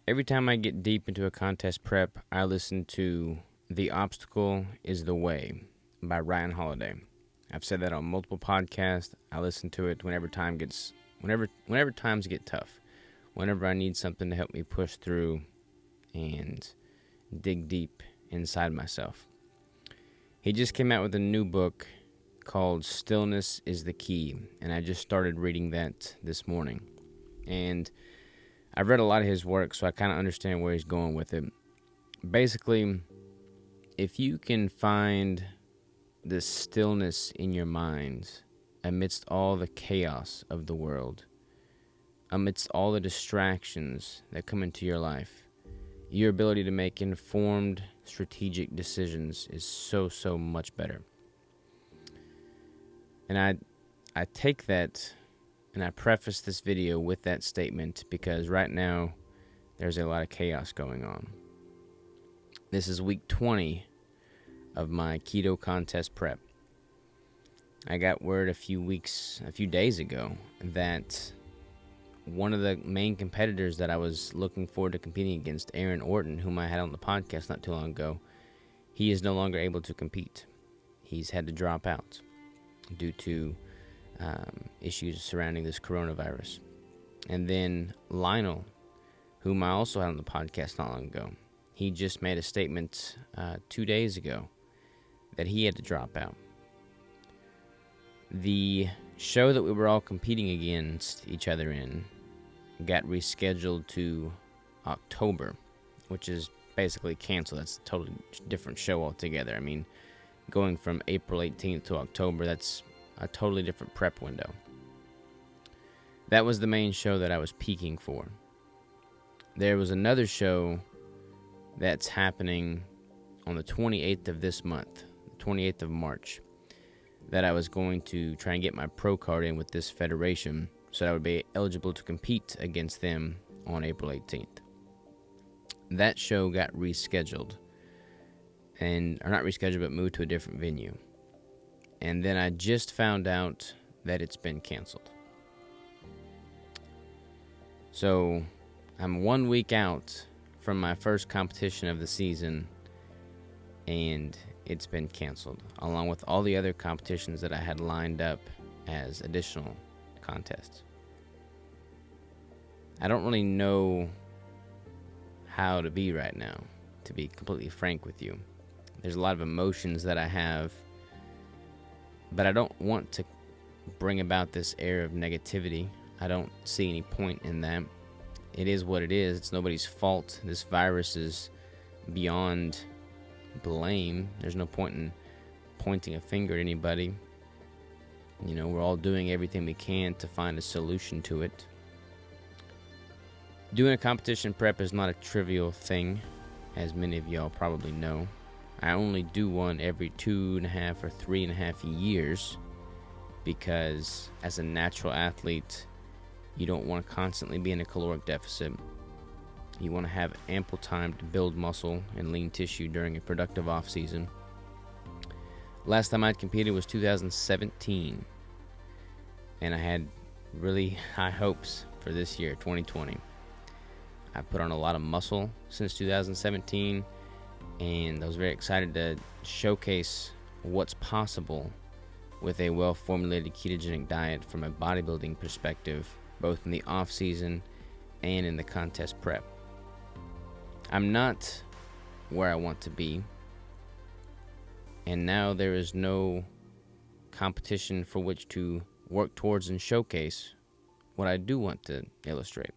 Every time I get deep into a contest prep, I listen to The Obstacle is the Way by Ryan Holiday. I've said that on multiple podcasts. I listen to it whenever times get tough. Whenever I need something to help me push through and dig deep inside myself. He just came out with a new book called Stillness is the Key, and I just started reading that this morning. And I've read a lot of his work, so I kind of understand where he's going with it. Basically, if you can find this stillness in your mind amidst all the chaos of the world, amidst all the distractions that come into your life, your ability to make informed, strategic decisions is so much better. And I take that and I preface this video with that statement because right now there's a lot of chaos going on. This is week 20 of my keto contest prep. I got word a few days ago that one of the main competitors that I was looking forward to competing against, Aaron Orton, whom I had on the podcast not too long ago, he is no longer able to compete. He's had to drop out due to issues surrounding this coronavirus. And then Lionel, whom I also had on the podcast not long ago, he just made a statement 2 days ago that he had to drop out. The show that we were all competing against each other in got rescheduled to October, which is basically canceled. That's a totally different show altogether. I mean, going from April 18th to October, that's a totally different prep window. That was the main show that I was peaking for. There was another show that's happening on the 28th of this month, 28th of March, that I was going to try and get my pro card in with this federation so that I would be eligible to compete against them on April 18th. That show got rescheduled, or not rescheduled, but moved to a different venue. And then I just found out that it's been canceled. So I'm 1 week out from my first competition of the season, and it's been canceled, along with all the other competitions that I had lined up as additional contests. I don't really know how to be right now, to be completely frank with you. There's a lot of emotions that I have, but I don't want to bring about this air of negativity. I don't see any point in that. It is what it is. It's nobody's fault. This virus is beyond blame. There's no point in pointing a finger at anybody. You know, we're all doing everything we can to find a solution to it. Doing a competition prep is not a trivial thing, as many of y'all probably know. I only do one every 2.5 or 3.5 years because as a natural athlete, you don't want to constantly be in a caloric deficit. You want to have ample time to build muscle and lean tissue during a productive off season. Last time I'd competed was 2017, and I had really high hopes for this year, 2020. I've put on a lot of muscle since 2017, and I was very excited to showcase what's possible with a well-formulated ketogenic diet from a bodybuilding perspective, both in the off-season and in the contest prep. I'm not where I want to be, and now there is no competition for which to work towards and showcase what I do want to illustrate.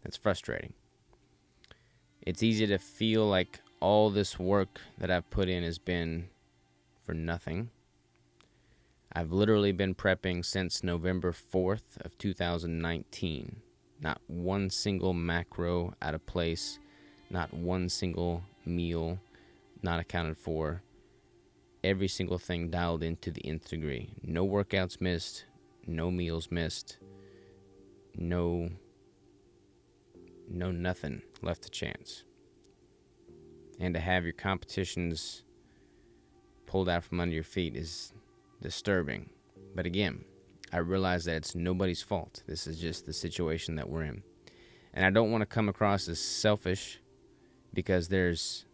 That's frustrating. It's easy to feel like all this work that I've put in has been for nothing. I've literally been prepping since November 4th of 2019. Not one single macro out of place, not one single meal not accounted for. Every single thing dialed in to the nth degree. No workouts missed, no meals missed, no nothing left to chance. And to have your competitions pulled out from under your feet is disturbing. But again, I realize that it's nobody's fault. This is just the situation that we're in. And I don't want to come across as selfish because there's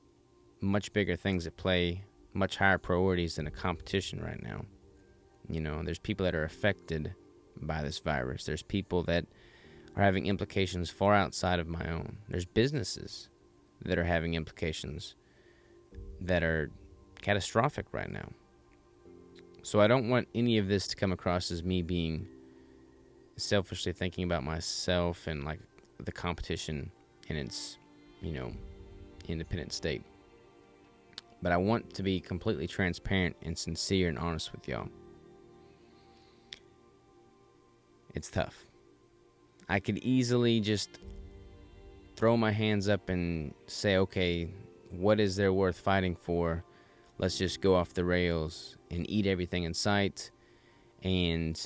much bigger things at play, much higher priorities than a competition right now. There's people that are affected by this virus. There's people that are having implications far outside of my own. There's businesses that are having implications that are catastrophic right now. So I don't want any of this to come across as me being selfishly thinking about myself and like the competition in its, independent state. But I want to be completely transparent and sincere and honest with y'all. It's tough. I could easily just throw my hands up and say, okay, what is there worth fighting for? Let's just go off the rails and eat everything in sight and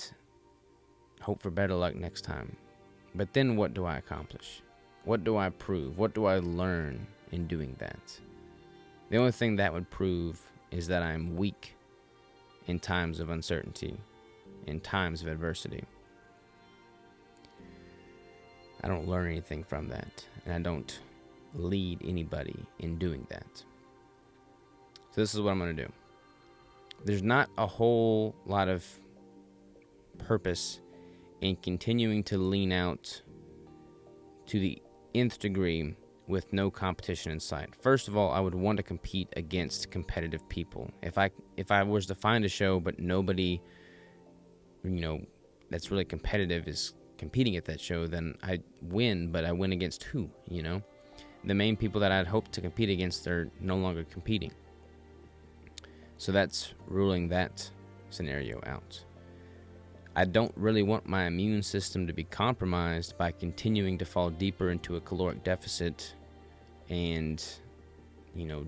hope for better luck next time. But then what do I accomplish? What do I prove? What do I learn in doing that? The only thing that would prove is that I'm weak in times of uncertainty, in times of adversity. I don't learn anything from that, and I don't lead anybody in doing that. So this is what I'm going to do. There's not a whole lot of purpose in continuing to lean out to the nth degree with no competition in sight. First of all, I would want to compete against competitive people. If I was to find a show but nobody, that's really competitive is competing at that show, then I win, but I win against who, The main people that I'd hoped to compete against are no longer competing. So that's ruling that scenario out. I don't really want my immune system to be compromised by continuing to fall deeper into a caloric deficit and,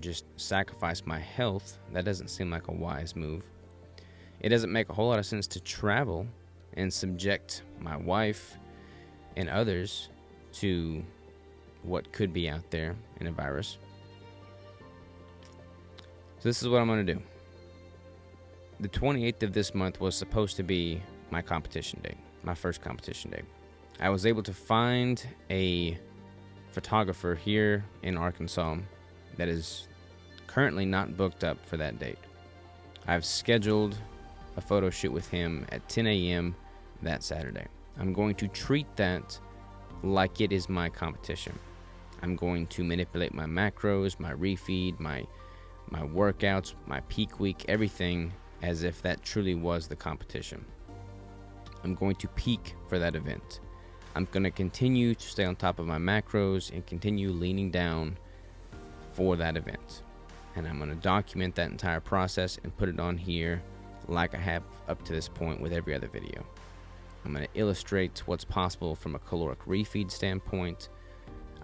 just sacrifice my health. That doesn't seem like a wise move. It doesn't make a whole lot of sense to travel and subject my wife and others to what could be out there in a virus. So this is what I'm going to do. The 28th of this month was supposed to be my competition day, my first competition day. I was able to find a photographer here in Arkansas that is currently not booked up for that date. I've scheduled a photo shoot with him at 10 a.m. that Saturday. I'm going to treat that like it is my competition. I'm going to manipulate my macros, my refeed, my workouts, my peak week, everything as if that truly was the competition. I'm going to peak for that event. I'm going to continue to stay on top of my macros and continue leaning down for that event. And I'm going to document that entire process and put it on here like I have up to this point with every other video. I'm going to illustrate what's possible from a caloric refeed standpoint.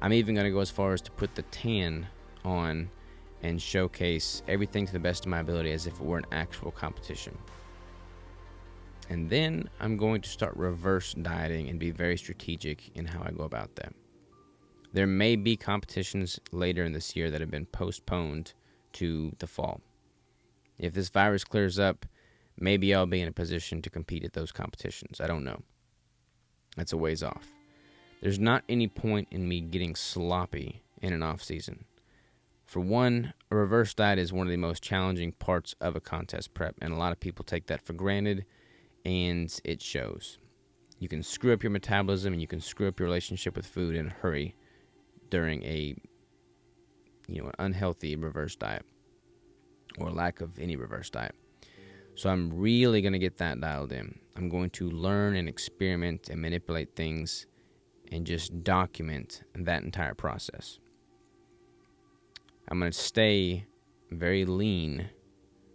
I'm even going to go as far as to put the tan on and showcase everything to the best of my ability as if it were an actual competition. And then I'm going to start reverse dieting and be very strategic in how I go about that. There may be competitions later in this year that have been postponed to the fall. If this virus clears up, maybe I'll be in a position to compete at those competitions. I don't know. That's a ways off. There's not any point in me getting sloppy in an off season. For one, a reverse diet is one of the most challenging parts of a contest prep, and a lot of people take that for granted, and it shows. You can screw up your metabolism and you can screw up your relationship with food in a hurry during an unhealthy reverse diet or lack of any reverse diet. So I'm really going to get that dialed in. I'm going to learn and experiment and manipulate things and just document that entire process. I'm going to stay very lean,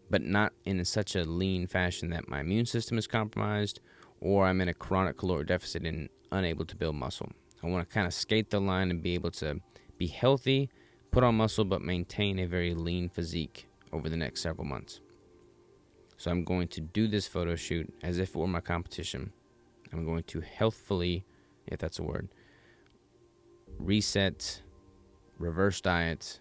but not in such a lean fashion that my immune system is compromised or I'm in a chronic caloric deficit and unable to build muscle. I want to kind of skate the line and be able to be healthy, put on muscle, but maintain a very lean physique over the next several months. So I'm going to do this photo shoot as if it were my competition. I'm going to healthfully, if that's a word, reset, reverse diet,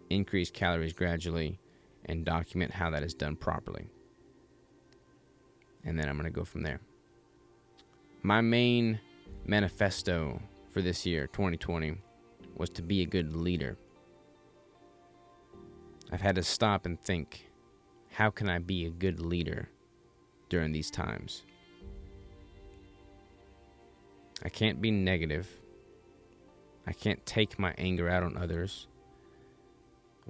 increase calories gradually, and document how that is done properly. And then I'm going to go from there. My main manifesto for this year, 2020, was to be a good leader. I've had to stop and think, how can I be a good leader during these times? I can't be negative. I can't take my anger out on others.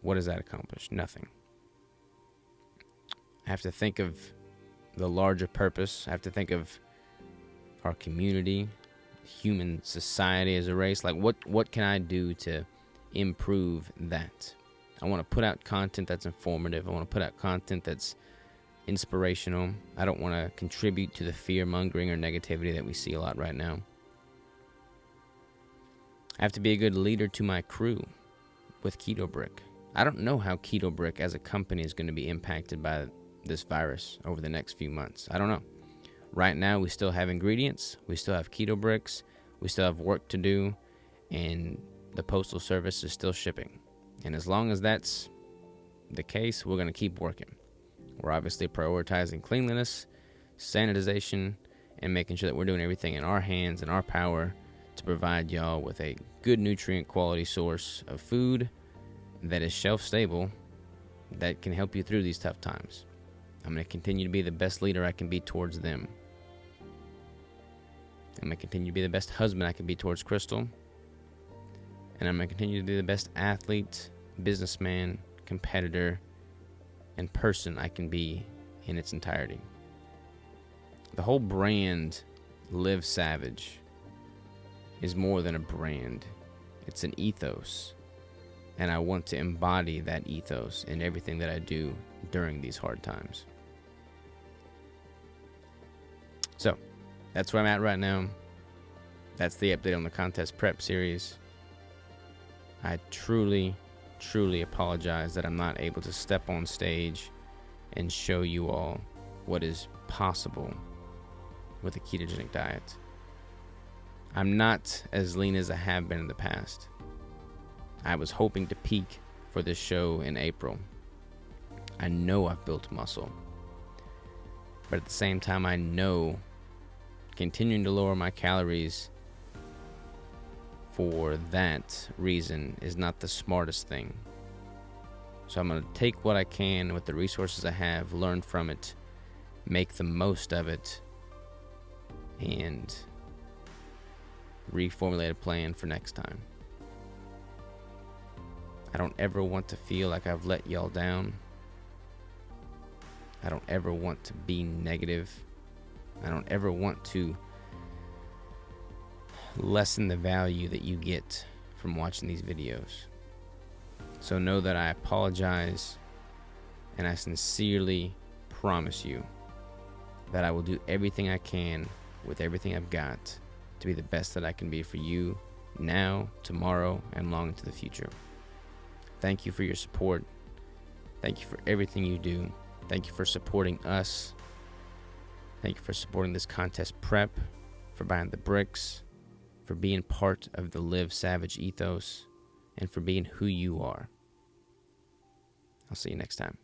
What does that accomplish? Nothing. I have to think of the larger purpose. I have to think of our community, human society as a race. Like, what can I do to improve that? I want to put out content that's informative. I want to put out content that's inspirational. I don't want to contribute to the fear-mongering or negativity that we see a lot right now. I have to be a good leader to my crew with Keto Brick. I don't know how Keto Brick as a company is going to be impacted by this virus over the next few months. I don't know. Right now, we still have ingredients. We still have Keto Bricks. We still have work to do. And the Postal Service is still shipping. And as long as that's the case, we're going to keep working. We're obviously prioritizing cleanliness, sanitization, and making sure that we're doing everything in our hands and our power to provide y'all with a good nutrient quality source of food that is shelf stable, that can help you through these tough times. I'm going to continue to be the best leader I can be towards them. I'm going to continue to be the best husband I can be towards Crystal. And I'm going to continue to be the best athlete, businessman, competitor, and person I can be in its entirety. The whole brand, Live Savage, is more than a brand. It's an ethos. And I want to embody that ethos in everything that I do during these hard times. So, that's where I'm at right now. That's the update on the contest prep series. I truly, truly apologize that I'm not able to step on stage and show you all what is possible with a ketogenic diet. I'm not as lean as I have been in the past. I was hoping to peak for this show in April. I know I've built muscle. But at the same time, I know continuing to lower my calories for that reason is not the smartest thing. So I'm going to take what I can with the resources I have, learn from it, make the most of it, and reformulate a plan for next time. I don't ever want to feel like I've let y'all down. I don't ever want to be negative. I don't ever want to lessen the value that you get from watching these videos. So know that I apologize, and I sincerely promise you that I will do everything I can with everything I've got to be the best that I can be for you now, tomorrow, and long into the future. Thank you for your support. Thank you for everything you do. Thank you for supporting us. Thank you for supporting this contest prep, for buying the bricks, for being part of the Live Savage ethos, and for being who you are. I'll see you next time.